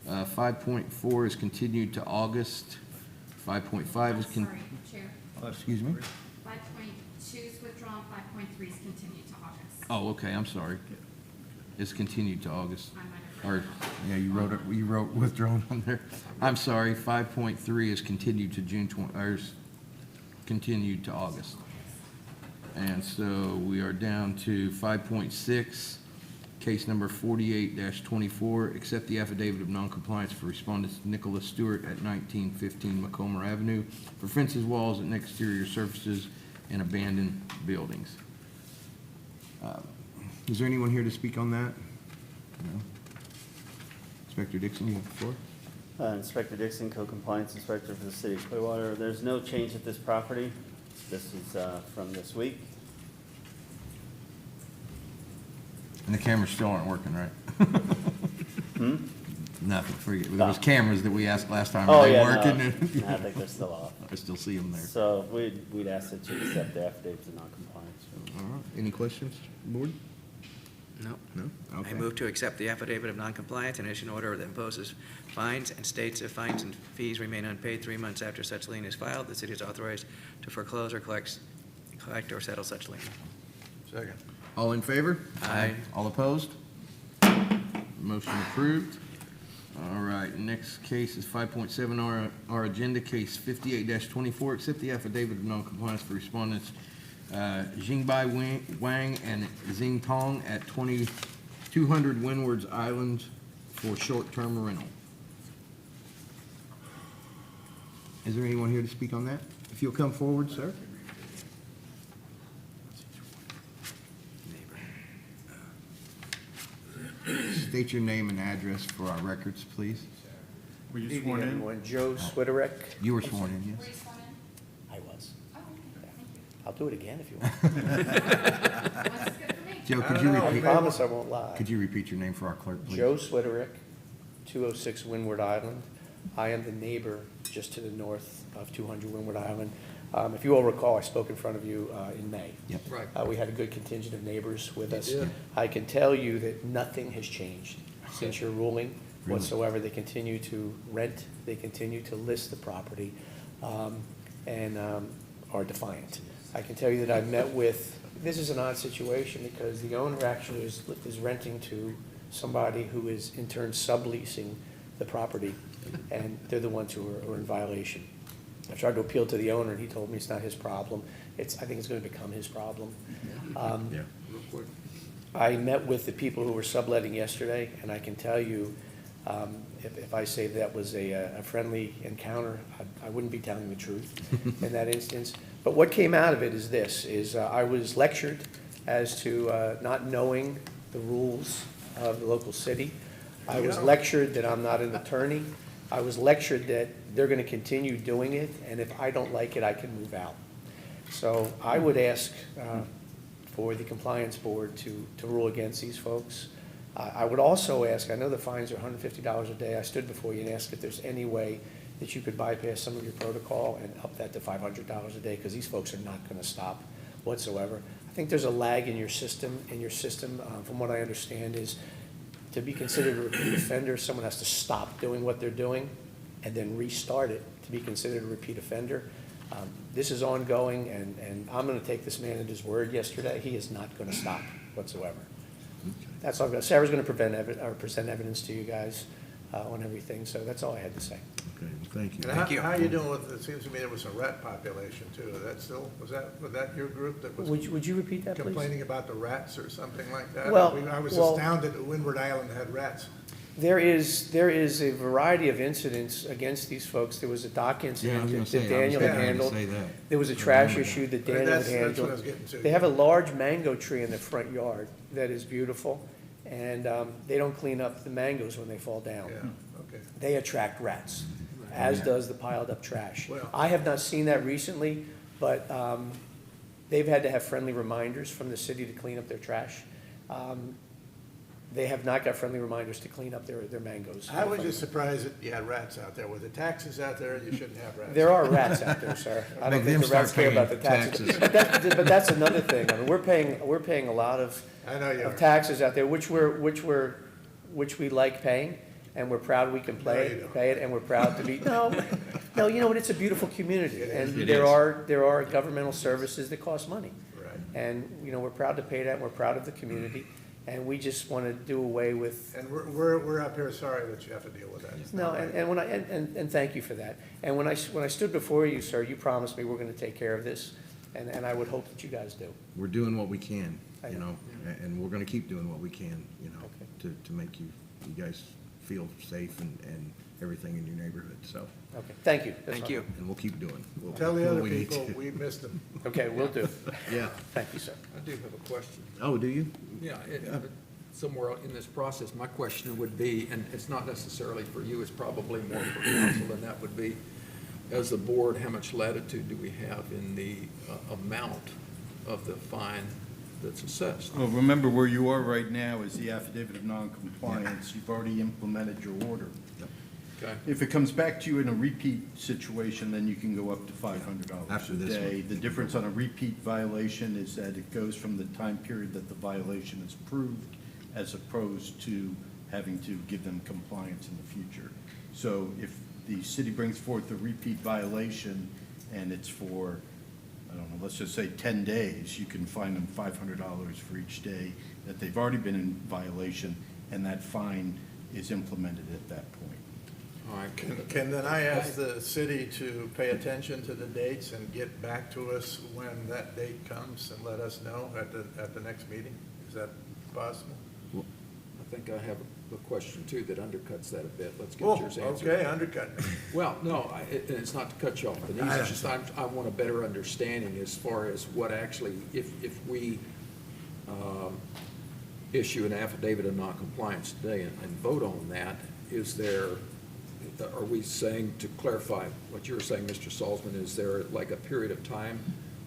5.4 is continued to August, 5.5 is Sorry, Chair. excuse me? 5.2 is withdrawn, 5.3 is continued to August. Oh, okay, I'm sorry. It's continued to August. I might have Or, yeah, you wrote withdrawn on there. I'm sorry, 5.3 is continued to continued to August. And so we are down to 5.6, case number 48-24, accept the affidavit of noncompliance for respondents Nicholas Stewart at 1915 Macomber Avenue for fences, walls, and exterior surfaces and abandoned buildings. Is there anyone here to speak on that? No? Inspector Dixon, you have the floor. Inspector Dixon, Co-Compliance Inspector for the City of Clearwater. There's no change at this property. This is from this week. And the cameras still aren't working, right? Nothing, forget, there was cameras that we asked last time, Oh, are they yeah, working? no, I think they're still off. I still see them there. So we'd ask that you accept the affidavits of noncompliance. All right, any questions, board? No. No? I Okay. move to accept the affidavit of noncompliance and issue an order that imposes fines and states if fines and fees remain unpaid 3 months after such lien is filed, the city is authorized to foreclose or collect or settle such lien. Second. All in favor? Aye. All opposed? Motion approved. All right, next case is 5.7 our agenda, case 58-24. Accept the affidavit of noncompliance for respondents Jingbai Wang and Xing Tong at 200 Windward's Island for short-term rental. Is there anyone here to speak on that? If you'll come forward, sir. State your name and address for our records, please. Were you Good sworn evening, in? everyone. Joe Swiderick. You were sworn in, Were you yes? sworn in? I was. Oh, okay, thank you. I'll do it again if you want. What's good for me? Joe, could you I repeat, promise I won't lie. could you repeat your name for our clerk, please? Joe Swiderick, 206 Windward Island. I am the neighbor just to the north of 200 Windward Island. If you all recall, I spoke in front of you in May. Yep. Right. We had a good contingent of neighbors with us. did. I can tell you that nothing has changed since your ruling Really? whatsoever. They continue to rent, they continue to list the property, and are defiant. I can tell you that I've met with, this is an odd situation because the owner actually is renting to somebody who is in turn subleasing the property, and they're the ones who are in violation. I tried to appeal to the owner, and he told me it's not his problem. I think it's gonna become his problem. Yeah. Real quick. I met with the people who were subletting yesterday, and I can tell you, if I say that was a friendly encounter, I wouldn't be telling the truth in that instance. But what came out of it is this, I was lectured as to not knowing the rules of the local city. I was lectured that I'm not an attorney. I was lectured that they're gonna continue doing it, and if I don't like it, I can move out. So I would ask for the compliance board to rule against these folks. I would also ask, I know the fines are $150 a day. I stood before you and asked if there's any way that you could bypass some of your protocol and up that to $500 a day, because these folks are not gonna stop whatsoever. I think there's a lag in your system, from what I understand, is to be considered a repeat offender, someone has to stop doing what they're doing and then restart it to be considered a repeat offender. This is ongoing, and I'm gonna take this man at his word yesterday. He is not gonna stop whatsoever. That's all I've got. Sarah's gonna present evidence to you guys on everything, so that's all I had to say. Okay, thank you. And how are you doing with, it seems to me there was a rat population too. Is that still, was that your group that was Would you repeat that, please? complaining about the rats or something like that? Well, I was well- astounded that Windward Island had rats. There is a variety of incidents against these folks. There was a dock Yeah, I was incident gonna that say, I was Daniel had getting ready to handled. say that. There was a I trash remember issue that Right, Daniel had that's what I handled. was getting to. They have a large mango tree in the front yard that is beautiful, and they don't clean up the mangoes when they fall down. Yeah, okay. They attract rats, as does the piled up trash. Well- I have not seen that recently, but they've had to have friendly reminders from the city to clean up their trash. They have not got friendly reminders to clean up their mangoes. I was just surprised that you had rats out there. With the taxes out there, you shouldn't have rats. There are rats out there, sir. I don't Make think them the rats start care about the paying taxes. taxes. But that's another thing. I mean, we're paying a lot of I know you are. taxes out there, which we like paying, and we're proud we can No, you don't. pay it, and we're proud to be, no, you know what, it's a beautiful community. It And is. there are governmental services that cost money. Right. And, we're proud to pay that, and we're proud of the community, and we just want to do away with. And we're up here sorry that you have to deal with that. It's No, not right. and when and thank you for that. And when I stood before you, sir, you promised me we're gonna take care of this, and I would hope that you guys do. We're doing what we can, I you know. know, and we're gonna keep doing what we can, you know, Okay. to make you guys feel safe and everything in your neighborhood, so, Okay, thank you. That's Thank all. you. and we'll keep doing. Tell the what other we need people to. we missed them. Okay, will do. Yeah. Thank you, sir. I do have a question. Oh, do you? Yeah, somewhere in this process, my question would be, and it's not necessarily for you, it's probably more for council, and that would be, as the board, how much latitude do we have in the amount of the fine that's assessed. Well, remember where you are right now is the affidavit of non-compliance. You've already implemented your order. Okay? If it comes back to you in a repeat situation, then you can go up to $500 After a this one. day. The difference on a repeat violation is that it goes from the time period that the violation is proved as opposed to having to give them compliance in the future. So if the city brings forth a repeat violation and it's for, I don't know, let's just say 10 days, you can fine them $500 for each day that they've already been in violation, and that fine is implemented at that point. All right. Can then I ask the city to pay attention to the dates and get back to us when that date comes and let us know at the next meeting? Is that possible? I think I have a question too that undercuts that a bit. Let's get Oh, yours answered. okay, undercut me. Well, no, and it's not to cut you off, but it's just, I want a better understanding as far as what actually, if we issue an affidavit of noncompliance today and vote on that, is there, are we saying, to clarify what you were saying, Mr. Salzman, is there like a period of time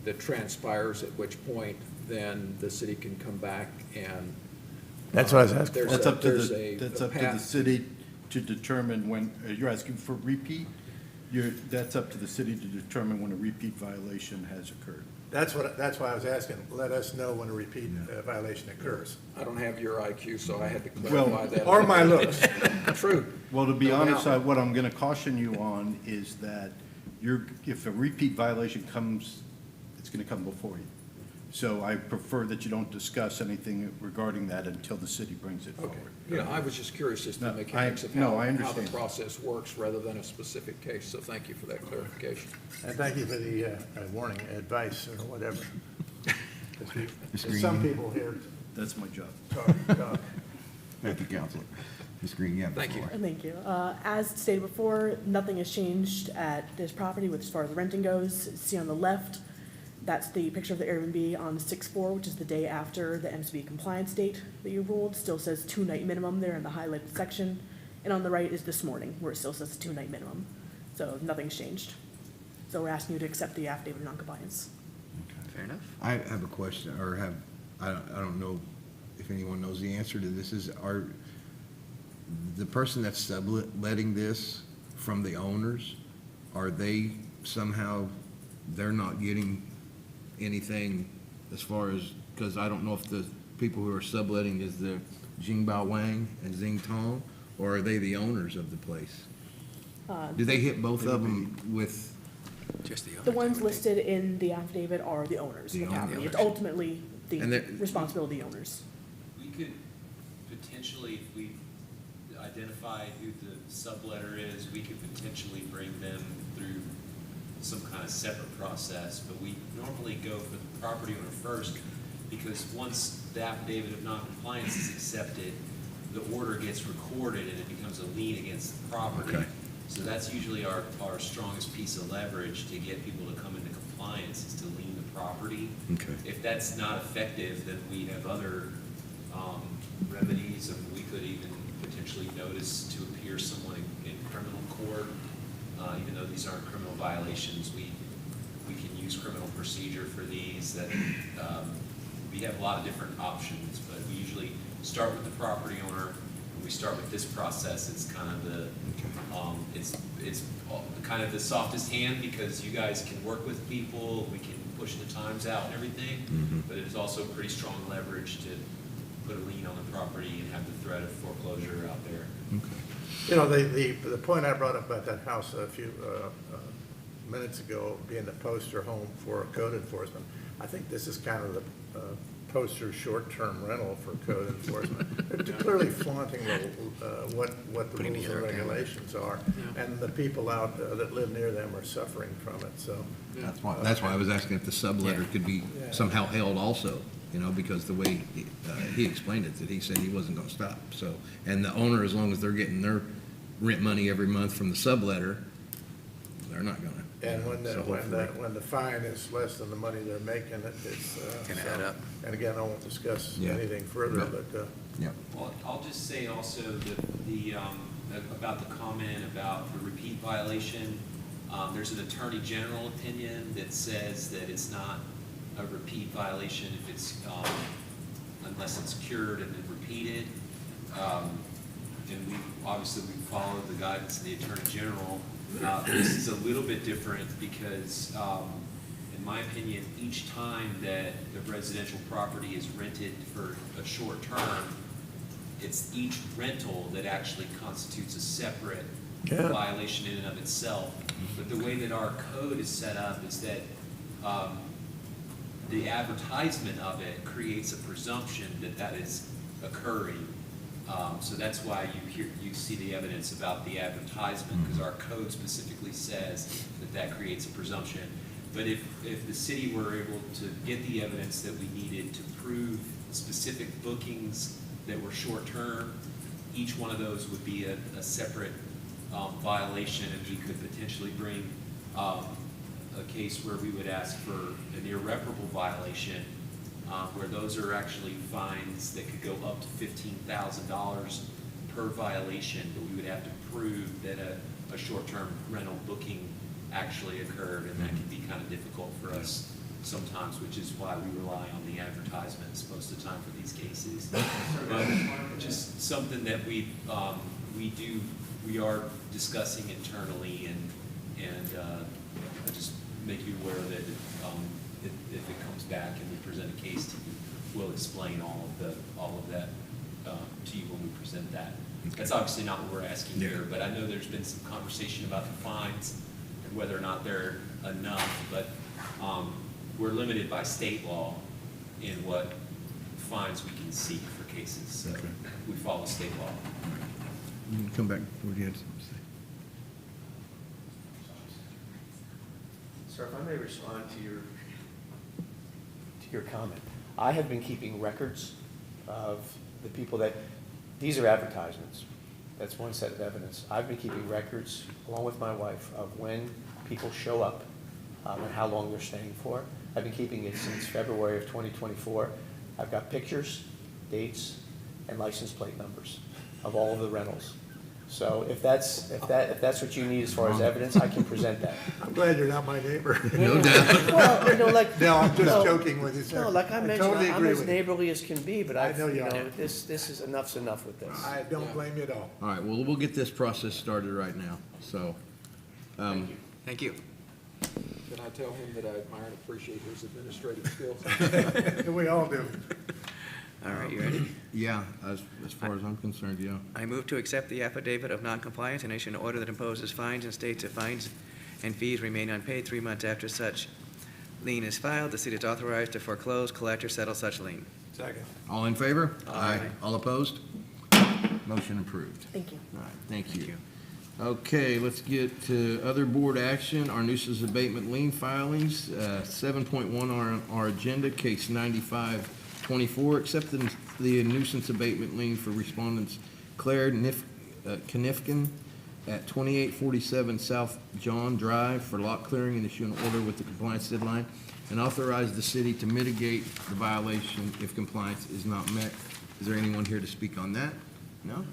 that transpires at which point then the city can come back and? That's what I was asking. That's up to there's the path. city to determine when, you're asking for repeat? That's up to the city to determine when a repeat violation has occurred. That's why I was asking. Let us know when a repeat violation occurs. I don't have your IQ, so I had to Well, clarify that. Or my looks. True. Well, to be No honest, doubt. what I'm going to caution you on is that if a repeat violation comes, it's going to come before you. So I prefer that you don't discuss anything regarding that until the city brings it Okay. forward. Yeah, I was just curious as to No, the mechanics of no, I how the understand. process works rather than a specific case, so thank you for that clarification. And thank you for the warning, advice, or whatever. 'Cause Mr. some Green. people here That's my job. talk. Thank you, Counselor. Ms. Green, you have the Thank you. floor. Thank you. As stated before, nothing has changed at this property with as far as the renting goes. See on the left, that's the picture of the Airbnb on 6/4, which is the day after the MCB compliance date that you ruled. Still says 2-night minimum there in the highlighted section. And on the right is this morning, where it still says 2-night minimum. So nothing's changed. So we're asking you to accept the affidavit of noncompliance. Fair enough. I have a question, or I don't know if anyone knows the answer to this, the person that's subletting this from the owners, are they somehow, they're not getting anything as far as, because I don't know if the people who are subletting is the Jingbao Wang and Xing Tong, or are they the owners of the place? Do they hit both of them with? Just the The ones listed in the affidavit are the owners of the The owners. property. It's ultimately the And they're- responsibility of the owners. We could potentially, if we identify who the subletter is, we could potentially bring them through some kind of separate process, but we normally go for the property owner first, because once the affidavit of noncompliance is accepted, the order gets recorded and it becomes a lien against the property. Okay. So that's usually our strongest piece of leverage to get people to come into compliance, is to lien the property. Okay. If that's not effective, then we have other remedies, and we could even potentially notice to appear someone in criminal court. Even though these aren't criminal violations, we can use criminal procedure for these. That we have a lot of different options, but we usually start with the property owner. When we start with this process, it's kind of the it's kind of the softest hand, because you guys can work with people, we can push the times out and everything, but it's also pretty strong leverage to put a lien on the property and have the threat of foreclosure out there. You know, the point I brought up about that house a few minutes ago, being the poster home for code enforcement, I think this is kind of the poster short-term rental for code enforcement. They're clearly flaunting what the Putting rules together and a camera. regulations are, and the people out that live near them are suffering from it, so. That's why I was asking if the subletter could be somehow held also, because the way he explained it, that he said he wasn't gonna stop, so. And the owner, as long as they're getting their rent money every month from the subletter, they're not gonna. And when So hopefully- the fine is less than the money they're making, it's. Can add up. And again, I won't discuss Yeah. anything further, Yeah. but, Yeah. Well, I'll just say also that about the comment about the repeat violation, there's an Attorney General opinion that says that it's not a repeat violation if it's, unless it's cured and then repeated. And obviously we followed the guidance of the Attorney General. This is a little bit different because, in my opinion, each time that the residential property is rented for a short term, it's each rental that actually constitutes a separate violation in and of itself. But the way that our code is set up is that the advertisement of it creates a presumption that that is occurring. So that's why you see the evidence about the advertisement, because our code specifically says that that creates a presumption. But if the city were able to get the evidence that we needed to prove specific bookings that were short-term, each one of those would be a separate violation, and we could potentially bring a case where we would ask for an irreparable violation, where those are actually fines that could go up to $15,000 per violation, but we would have to prove that a short-term rental booking actually occurred, and that can be kind of difficult for us sometimes, which is why we rely on the advertisements most of the time for these cases. But just something that we are discussing internally, and just make you aware that if it comes back and we present a case to you, we'll explain all of that to you when we present that. That's obviously not what we're asking here, but I know there's been some conversation about the fines and whether or not they're enough, but we're limited by state law in what fines we can seek for cases, so we follow state law. You can come back. What do you have to say? Sir, if I may respond to your comment. I have been keeping records of the people that, these are advertisements. That's one set of evidence. I've been keeping records, along with my wife, of when people show up and how long they're staying for. I've been keeping it since February of 2024. I've got pictures, dates, and license plate numbers of all of the rentals. So if that's what you need as far as evidence, I can present that. I'm glad you're not my neighbor. No doubt. Well, no, like. No, I'm just joking with you, sir. No, like I mentioned, totally I'm agree as with you. neighborly as can be, but I know you are. this is enough's enough with this. I don't blame you at all. All right, well, we'll get this process started right now, so. Thank you. Can I tell him that I admire and appreciate his administrative skills? We all do. All right, you ready? Yeah, as far as I'm concerned, yeah. I move to accept the affidavit of noncompliance and issue an order that imposes fines and states if fines and fees remain unpaid 3 months after such lien is filed, the city is authorized to foreclose, collect, or settle such lien. Second. All in favor? Aye. All opposed? Motion approved. Thank you. All right, thank you. Okay, let's get to other board action, our nuisance abatement lien filings. 7.1 on our agenda, case 9524, accepting the nuisance abatement lien for respondents Claire Knifkin at 2847 South John Drive for lot clearing and issue an order with the compliance deadline, and authorize the city to mitigate the violation if compliance is not met. Is there anyone here to speak on that? No?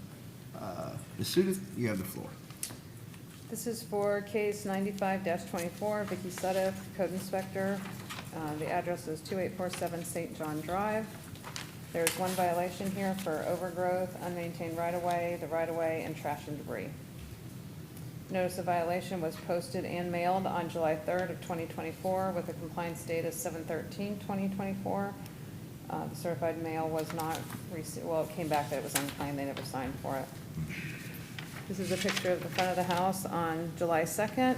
Ms. Sudith, you have the floor. This is for case 95-24, Vicky Sudduth, Code Inspector. The address is 2847 St. John Drive. There's one violation here for overgrowth, unmaintained right-of-way, the right-of-way, and trash and debris. Notice of violation was posted and mailed on July 3rd of 2024 with a compliance date of 7/13/2024. The certified mail was not received, well, it came back that it was unclaimed, they never signed for it. This is a picture of the front of the house on July 2nd.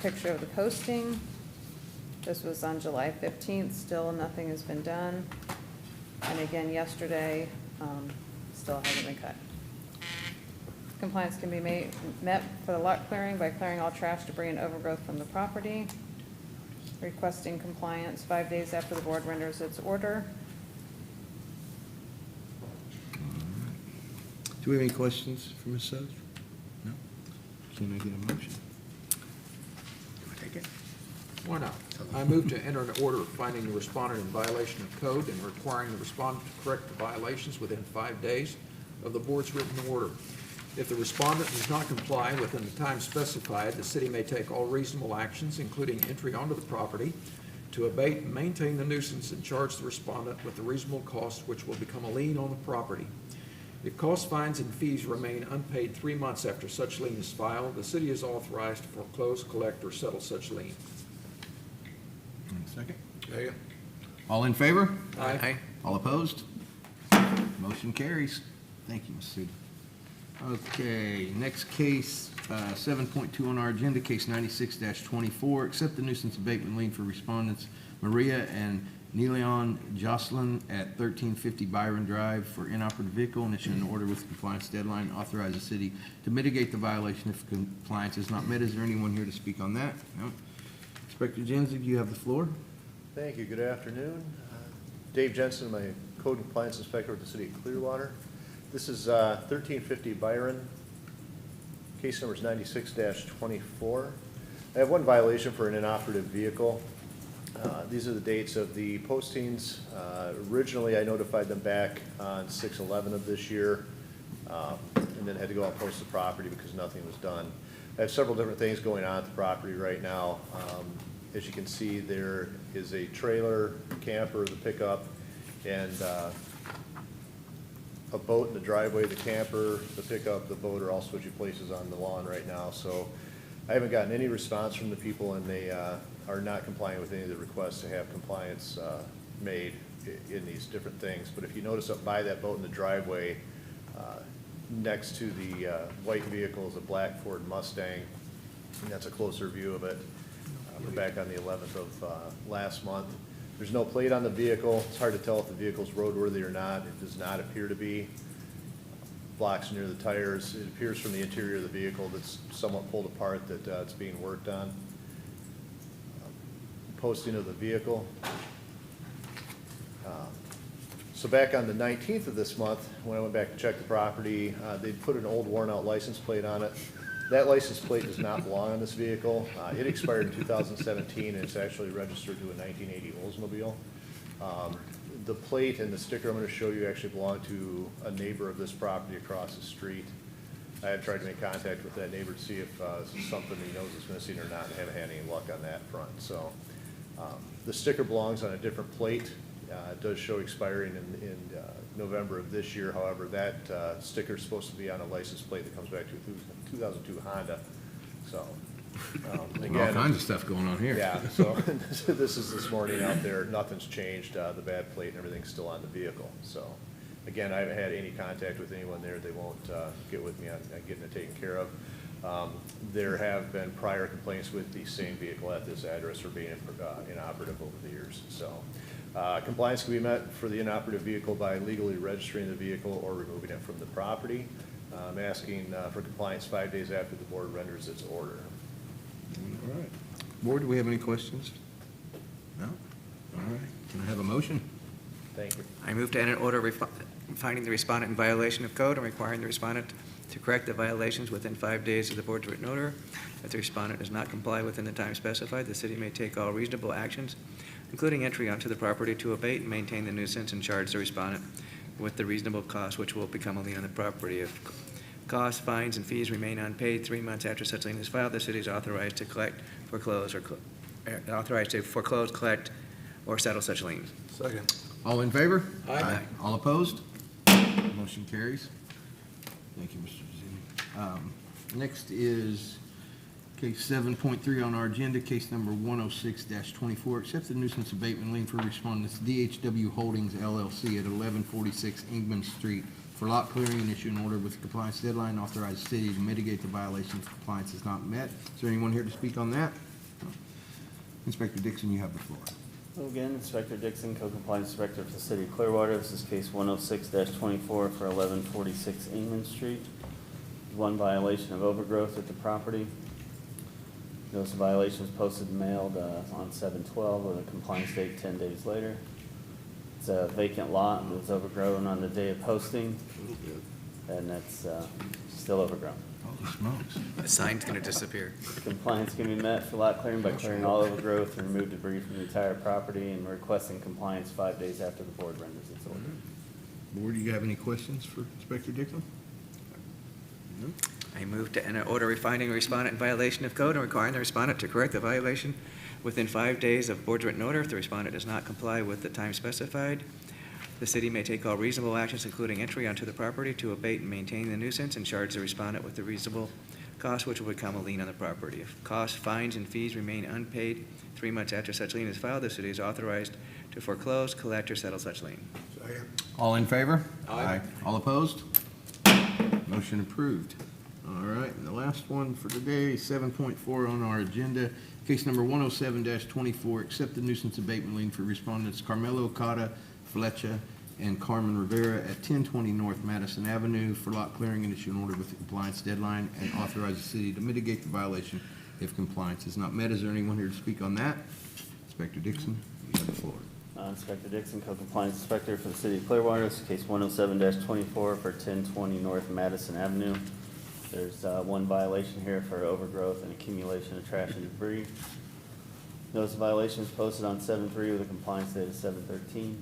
Picture of the posting. This was on July 15th, still nothing has been done. And again, yesterday, still hasn't been cut. Compliance can be met for the lot clearing by clearing all trash, debris, and overgrowth from the property. Requesting compliance 5 days after the board renders its order. Do we have any questions for Ms. Sudduth? No? Can I get a motion? Take it. Why not? I move to enter an order finding the respondent in violation of code and requiring the respondent to correct the violations within 5 days of the board's written order. If the respondent does not comply within the time specified, the city may take all reasonable actions, including entry onto the property, to abate and maintain the nuisance and charge the respondent with the reasonable cost which will become a lien on the property. If costs, fines, and fees remain unpaid 3 months after such lien is filed, the city is authorized to foreclose, collect, or settle such lien. Second. Second. All in favor? Aye. All opposed? Motion carries. Thank you, Ms. Sudi. Okay, next case, 7.2 on our agenda, case 96-24. Accept the nuisance abatement lien for respondents Maria and Neleon Jocelyn at 1350 Byron Drive for inoperable vehicle and issue an order with compliance deadline. Authorize the city to mitigate the violation if compliance is not met. Is there anyone here to speak on that? No. Inspector Jensig, you have the floor. Thank you. Good afternoon. Dave Jensen, my code and compliance inspector with the city of Clearwater. This is 1350 Byron. Case number is 96-24. I have one violation for an inoperative vehicle. These are the dates of the postings. Originally, I notified them back on 6/11 of this year, and then had to go out and post the property because nothing was done. I have several different things going on at the property right now. As you can see, there is a trailer, camper, the pickup, and a boat in the driveway. The camper, the pickup, the boat are all switching places on the lawn right now. So I haven't gotten any response from the people, and they are not complying with any of the requests to have compliance made in these different things. But if you notice up by that boat in the driveway, next to the white vehicle is a black Ford Mustang, and that's a closer view of it. We're back on the 11th of last month. There's no plate on the vehicle. It's hard to tell if the vehicle's roadworthy or not. It does not appear to be. Blocks near the tires. It appears from the interior of the vehicle that's somewhat pulled apart that it's being worked on. Posting of the vehicle. So back on the 19th of this month, when I went back to check the property, they put an old worn out license plate on it. That license plate does not belong on this vehicle. It expired in 2017, and it's actually registered to a 1980 Oldsmobile. The plate and the sticker I'm going to show you actually belong to a neighbor of this property across the street. I had tried to make contact with that neighbor to see if this is something he knows is missing or not, and haven't had any luck on that front. So the sticker belongs on a different plate. It does show expiring in November of this year. However, that sticker is supposed to be on a license plate that comes back to 2002 Honda. So again, all kinds of stuff going on here. Yeah. So this is this morning out there. Nothing's changed. The bad plate and everything's still on the vehicle. So again, I haven't had any contact with anyone there. They won't get with me on getting it taken care of. There have been prior complaints with the same vehicle at this address for being inoperative over the years. So compliance can be met for the inoperative vehicle by legally registering the vehicle or removing it from the property. I'm asking for compliance 5 days after the board renders its order. All right. Board, do we have any questions? No? All right. Can I have a motion? Thank you. I move to enter an order finding the respondent in violation of code and requiring the respondent to correct the violations within 5 days of the board's written order. If the respondent does not comply within the time specified, the city may take all reasonable actions, including entry onto the property to abate and maintain the nuisance and charge the respondent with the reasonable cost which will become a lien on the property. If costs, fines, and fees remain unpaid 3 months after such lien is filed, the city is authorized to collect, foreclose, or collect, or settle such liens. Second. All in favor? Aye. All opposed? Motion carries. Thank you, Mr. Zini. Next is case 7.3 on our agenda, case number 106-24. Accept the nuisance abatement lien for respondents DHW Holdings LLC at 1146 Ingman Street for lot clearing and issue an order with compliance deadline. Authorize the city to mitigate the violation if compliance is not met. Is there anyone here to speak on that? No. Inspector Dixon, you have the floor. Hello again, Inspector Dixon, Code Compliance Inspector for the City of Clearwater. This is case 106-24 for 1146 England Street. One violation of overgrowth at the property. Notice of violation was posted and mailed on 7/12 with a compliance date 10 days later. It's a vacant lot and it was overgrown on the day of posting, and that's still overgrown. Holy smokes. The sign's going to disappear. Compliance can be met for lot clearing by clearing all overgrowth and remove debris from the entire property, and requesting compliance 5 days after the board renders its order. Board, do you have any questions for Inspector Dixon? No? I move to enter order finding a respondent in violation of code and requiring the respondent to correct the violation within 5 days of board's written order. If the respondent does not comply with the time specified, the city may take all reasonable actions, including entry onto the property, to abate and maintain the nuisance and charge the respondent with the reasonable cost which will become a lien on the property. If costs, fines, and fees remain unpaid 3 months after such lien is filed, the city is authorized to foreclose, collect, or settle such lien. Second. All in favor? Aye. All opposed? Motion approved. All right, and the last one for today, 7.4 on our agenda, case number 107-24, accept the nuisance abatement lien for respondents Carmelo Cata, Fletcher, and Carmen Rivera at 1020 North Madison Avenue for lot clearing and issue an order with the compliance deadline and authorize the city to mitigate the violation if compliance is not met. Is there anyone here to speak on that? Inspector Dixon, you have the floor. Inspector Dixon, Code Compliance Inspector for the City of Clearwater. This is case 107-24 for 1020 North Madison Avenue. There's one violation here for overgrowth and accumulation of trash and debris. Notice of violation is posted on 7/3 with a compliance date of 7/13.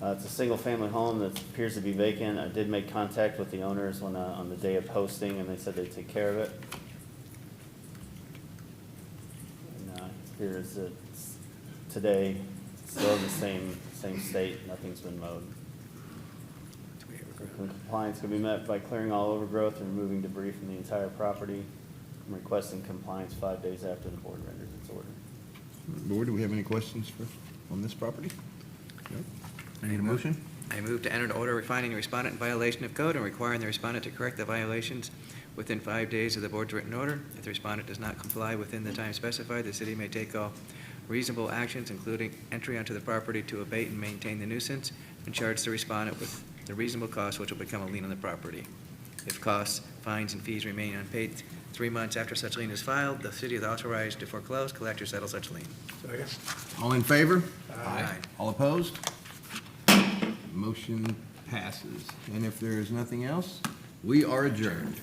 It's a single-family home that appears to be vacant. I did make contact with the owners on the day of posting, and they said they'd take care of it. And it appears that today, still in the same state, nothing's been mowed. Compliance can be met by clearing all overgrowth and removing debris from the entire property. I'm requesting compliance 5 days after the board renders its order. Board, do we have any questions on this property? No? I need a motion? I move to enter an order refining the respondent in violation of code and requiring the respondent to correct the violations within 5 days of the board's written order. If the respondent does not comply within the time specified, the city may take all reasonable actions, including entry onto the property to abate and maintain the nuisance, and charge the respondent with the reasonable cost which will become a lien on the property. If costs, fines, and fees remain unpaid 3 months after such lien is filed, the city is authorized to foreclose, collect, or settle such lien. Second. All in favor? Aye. All opposed? Motion passes. And if there is nothing else, we are adjourned.